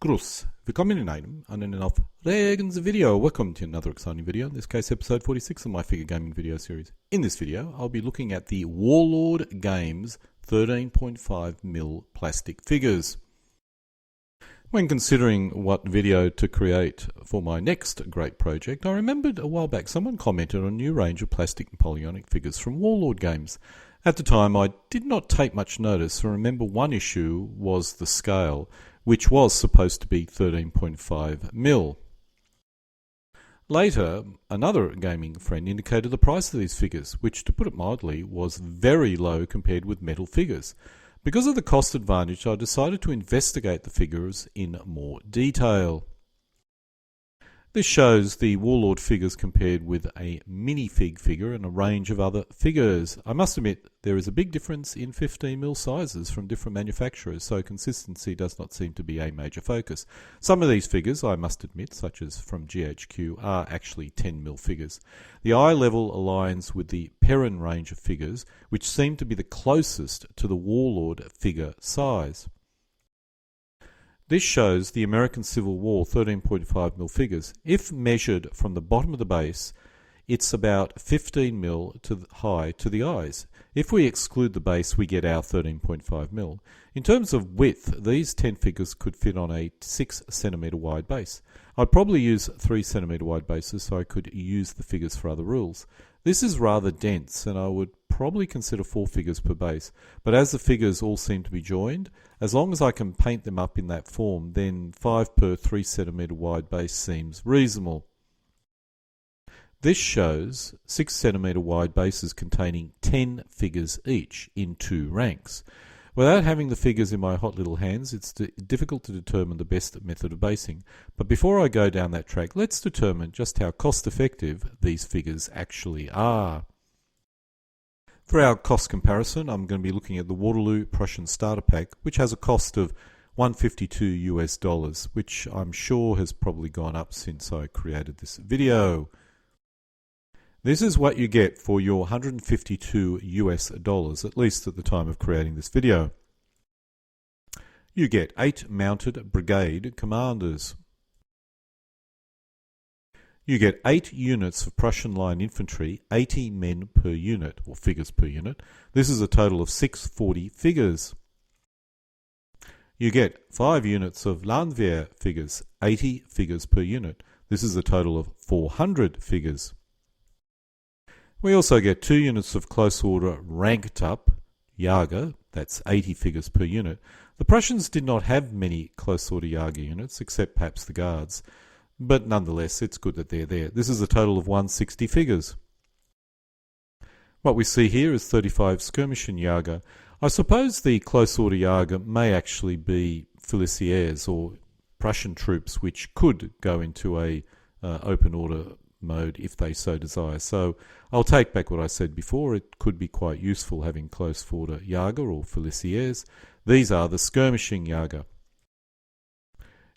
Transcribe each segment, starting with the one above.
Gruß. Willkommen in einem einen aufregendes Video. Welcome to another exciting video, in this case episode 46 of my figure gaming video series. In this video, I'll be looking at the Warlord Games 13.5mm plastic figures. When considering what video to create for my next great project, I remembered a while back someone commented on a new range of plastic and polyonic figures from Warlord Games. At the time, I did not take much notice, and remember one issue was the scale, which was supposed to be 13.5mm. Later, another gaming friend indicated the price of these figures, which, to put it mildly, was very low compared with metal figures. Because of the cost advantage, I decided to investigate the figures in more detail. This shows the Warlord figures compared with a minifig figure and a range of other figures. I must admit there is a big difference in 15mm sizes from different manufacturers, so consistency does not seem to be a major focus. Some of these figures, I must admit, such as from GHQ, are actually 10mm figures. The eye level aligns with the Perrin range of figures, which seem to be the closest to the Warlord figure size. This shows the American Civil War 13.5mm figures. If measured from the bottom of the base, it's about 15mm high to the eyes. If we exclude the base, we get our 13.5mm. In terms of width, these 10 figures could fit on a 6cm wide base. I'd probably use 3cm wide bases so I could use the figures for other rules. This is rather dense, and I would probably consider 4 figures per base, but as the figures all seem to be joined, as long as I can paint them up in that form, then 5 per 3cm wide base seems reasonable. This shows 6cm wide bases containing 10 figures each in 2 ranks. Without having the figures in my hot little hands, it's difficult to determine the best method of basing. But before I go down that track, let's determine just how cost-effective these figures actually are. For our cost comparison, I'm going to be looking at the Waterloo Prussian Starter Pack, which has a cost of $152 US, which I'm sure has probably gone up since I created this video. This is what you get for your $152 US, at least at the time of creating this video. You get 8 mounted brigade commanders. You get 8 units of Prussian line infantry, 80 men per unit, or figures per unit. This is a total of 640 figures. You get 5 units of Landwehr figures, 80 figures per unit. This is a total of 400 figures. We also get 2 units of close order ranked up Jager, that's 80 figures per unit. The Prussians did not have many close order Jager units, except perhaps the guards, but nonetheless it's good that they're there. This is a total of 160 figures. What we see here is 35 skirmishing Jager. I suppose the close order Jager may actually be Fusiliers or Prussian troops which could go into a open order mode if they so desire. So I'll take back what I said before. It could be quite useful having close order Jager or Fusiliers. These are the skirmishing Jager.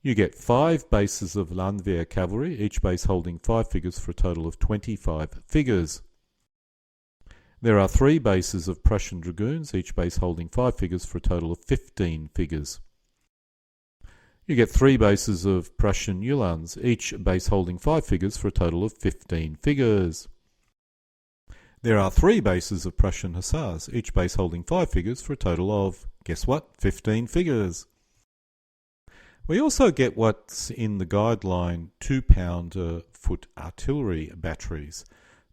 You get 5 bases of Landwehr cavalry, each base holding 5 figures for a total of 25 figures. There are 3 bases of Prussian dragoons, each base holding 5 figures for a total of 15 figures. You get 3 bases of Prussian Uhlans, each base holding 5 figures for a total of 15 figures. There are 3 bases of Prussian Hussars, each base holding 5 figures for a total of, guess what, 15 figures. We also get what's in the guideline 2-pounder foot artillery batteries.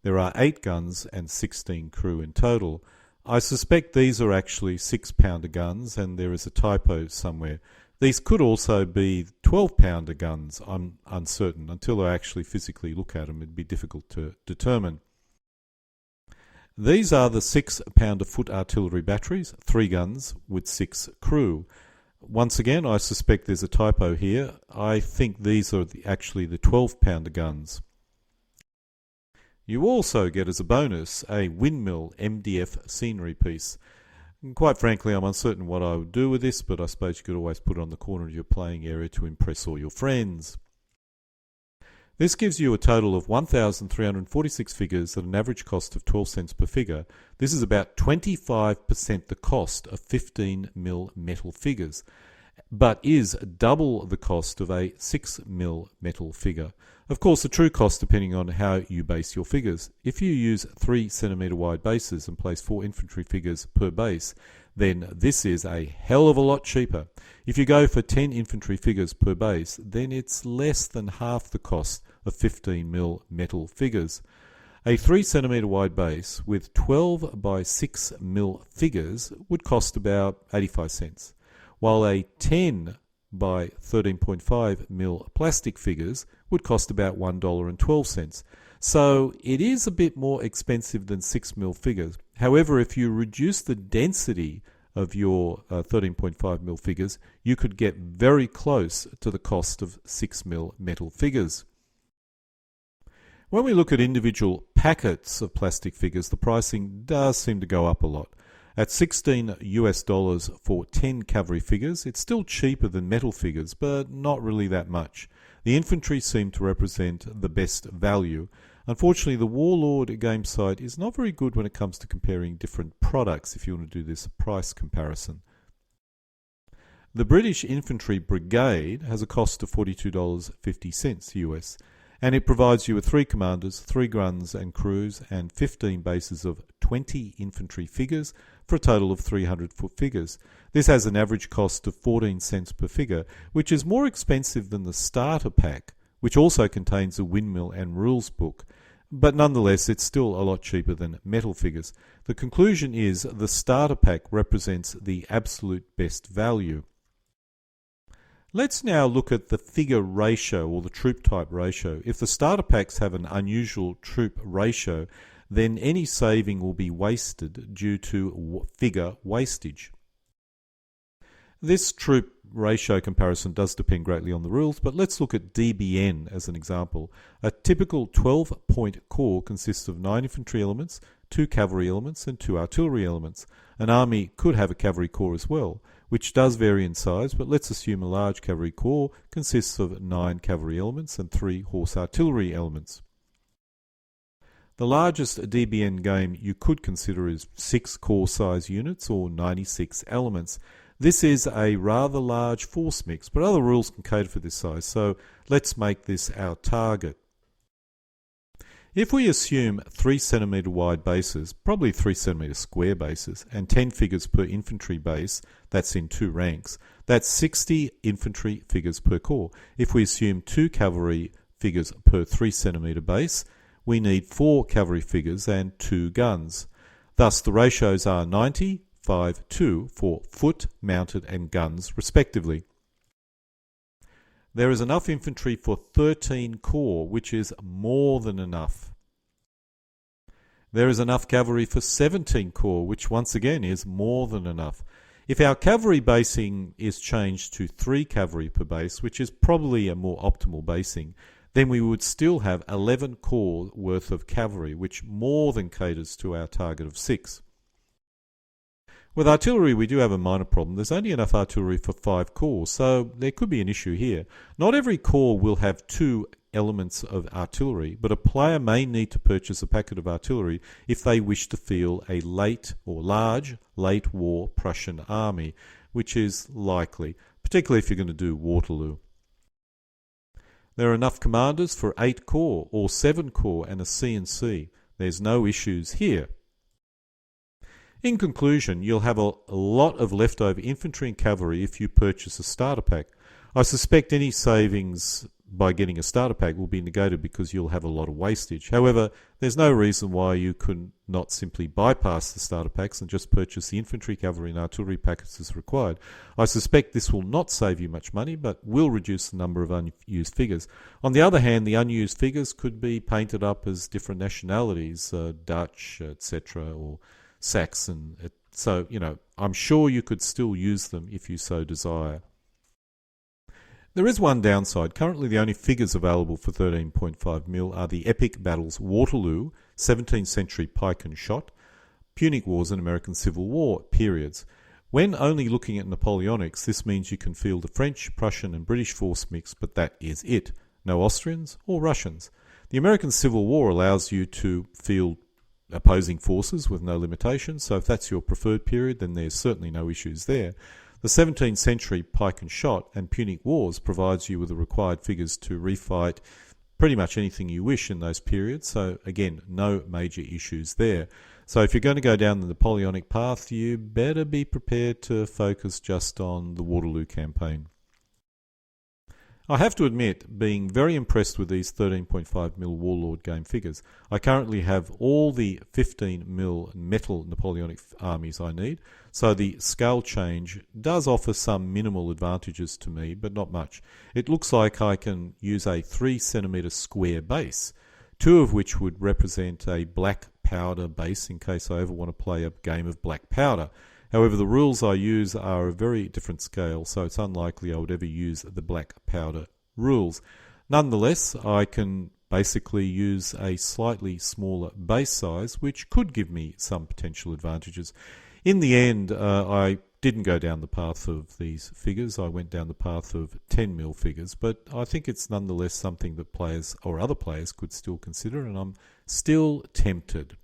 There are 8 guns and 16 crew in total. I suspect these are actually 6-pounder guns, and there is a typo somewhere. These could also be 12-pounder guns. I'm uncertain. Until I actually physically look at them, it'd be difficult to determine. These are the 6-pounder foot artillery batteries, 3 guns with 6 crew. Once again, I suspect there's a typo here. I think these are actually the 12-pounder guns. You also get as a bonus a windmill MDF scenery piece. And quite frankly, I'm uncertain what I would do with this, but I suppose you could always put it on the corner of your playing area to impress all your friends. This gives you a total of 1,346 figures at an average cost of 12 cents per figure. This is about 25% the cost of 15mm metal figures. but is double the cost of a 6mm metal figure. Of course, the true cost depending on how you base your figures. If you use 3cm wide bases and place 4 infantry figures per base, then this is a hell of a lot cheaper. If you go for 10 infantry figures per base, then it's less than half the cost of 15mm metal figures. A 3cm wide base with 12 by 6mm figures would cost about 85 cents, while a 10 by 13.5mm plastic figures would cost about $1.12. So it is a bit more expensive than 6mm figures. However, if you reduce the density of your 13.5mm figures, you could get very close to the cost of 6mm metal figures. When we look at individual packets of plastic figures, the pricing does seem to go up a lot. At $16 for 10 cavalry figures, it's still cheaper than metal figures, but not really that much. The infantry seem to represent the best value. Unfortunately, the Warlord game site is not very good when it comes to comparing different products if you want to do this price comparison. The British Infantry Brigade has a cost of $42.50 US, and it provides you with 3 commanders, 3 guns and crews, and 15 bases of 20 infantry figures for a total of 300-foot figures. This has an average cost of 14 cents per figure, which is more expensive than the starter pack, which also contains a windmill and rules book. But nonetheless, it's still a lot cheaper than metal figures. The conclusion is the starter pack represents the absolute best value. Let's now look at the figure ratio, or the troop type ratio. If the starter packs have an unusual troop ratio, then any saving will be wasted due to figure wastage. This troop ratio comparison does depend greatly on the rules, but let's look at DBN as an example. A typical 12-point corps consists of 9 infantry elements, 2 cavalry elements, and 2 artillery elements. An army could have a cavalry corps as well, which does vary in size, but let's assume a large cavalry corps consists of 9 cavalry elements and 3 horse artillery elements. The largest DBN game you could consider is 6 corps size units or 96 elements. This is a rather large force mix, but other rules can cater for this size, so let's make this our target. If we assume 3cm wide bases, probably 3cm square bases, and 10 figures per infantry base, that's in 2 ranks, that's 60 infantry figures per corps. If we assume 2 cavalry figures per 3cm base, we need 4 cavalry figures and 2 guns. Thus the ratios are 90, 5, 2 for foot, mounted and guns respectively. There is enough infantry for 13 corps, which is more than enough. There is enough cavalry for 17 corps, which once again is more than enough. If our cavalry basing is changed to 3 cavalry per base, which is probably a more optimal basing, then we would still have 11 corps worth of cavalry, which more than caters to our target of 6. With artillery, we do have a minor problem. There's only enough artillery for 5 corps, so there could be an issue here. Not every corps will have 2 elements of artillery, but a player may need to purchase a packet of artillery if they wish to field a large late war Prussian army, which is likely, particularly if you're going to do Waterloo. There are enough commanders for 8 corps or 7 corps and a C&C. There's no issues here. In conclusion, you'll have a lot of leftover infantry and cavalry if you purchase a starter pack. I suspect any savings by getting a starter pack will be negated because you'll have a lot of wastage. However, there's no reason why you could not simply bypass the starter packs and just purchase the infantry, cavalry and artillery packets as required. I suspect this will not save you much money, but will reduce the number of unused figures. On the other hand, the unused figures could be painted up as different nationalities, Dutch, etc., or Saxon. So, I'm sure you could still use them if you so desire. There is one downside. Currently the only figures available for 13.5mm are the epic battles Waterloo, 17th century pike and shot, Punic Wars and American Civil War periods. When only looking at Napoleonics, this means you can field a French, Prussian and British force mix, but that is it. No Austrians or Russians. The American Civil War allows you to field opposing forces with no limitations, so if that's your preferred period, then there's certainly no issues there. The 17th century Pike and Shot and Punic Wars provides you with the required figures to refight pretty much anything you wish in those periods, so again, no major issues there. So if you're going to go down the Napoleonic path, you better be prepared to focus just on the Waterloo campaign. I have to admit, being very impressed with these 13.5mm Warlord game figures. I currently have all the 15mm metal Napoleonic armies I need, so the scale change does offer some minimal advantages to me, but not much. It looks like I can use a 3cm square base, 2 of which would represent a black powder base in case I ever want to play a game of black powder. However, the rules I use are a very different scale, so it's unlikely I would ever use the black powder rules. Nonetheless, I can basically use a slightly smaller base size, which could give me some potential advantages. In the end, I didn't go down the path of these figures. I went down the path of 10mm figures, but I think it's nonetheless something that players or other players could still consider, and I'm still tempted.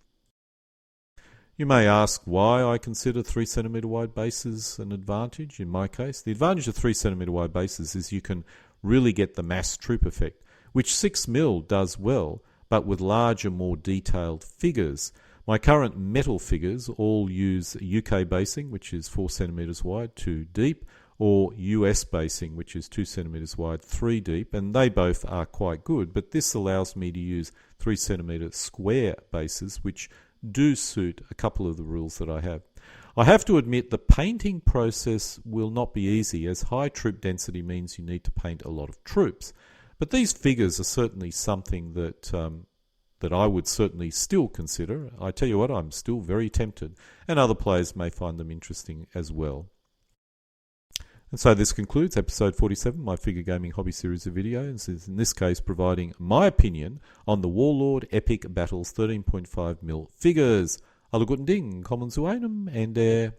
You may ask why I consider 3cm wide bases an advantage. In my case, the advantage of 3cm wide bases is you can really get the mass troop effect, which 6mm does well, but with larger, more detailed figures. My current metal figures all use UK basing, which is 4cm wide, 2 deep, or US basing, which is 2cm wide, 3 deep, and they both are quite good, but this allows me to use 3cm square bases, which do suit a couple of the rules that I have. I have to admit the painting process will not be easy, as high troop density means you need to paint a lot of troops. But these figures are certainly something that I would certainly still consider. I tell you what, I'm still very tempted, and other players may find them interesting as well. And so this concludes episode 47, my figure gaming hobby series of videos, in this case providing my opinion on the Warlord Epic Battles 13.5mm figures. Alle guten Dingen, kommen zu einem Ende.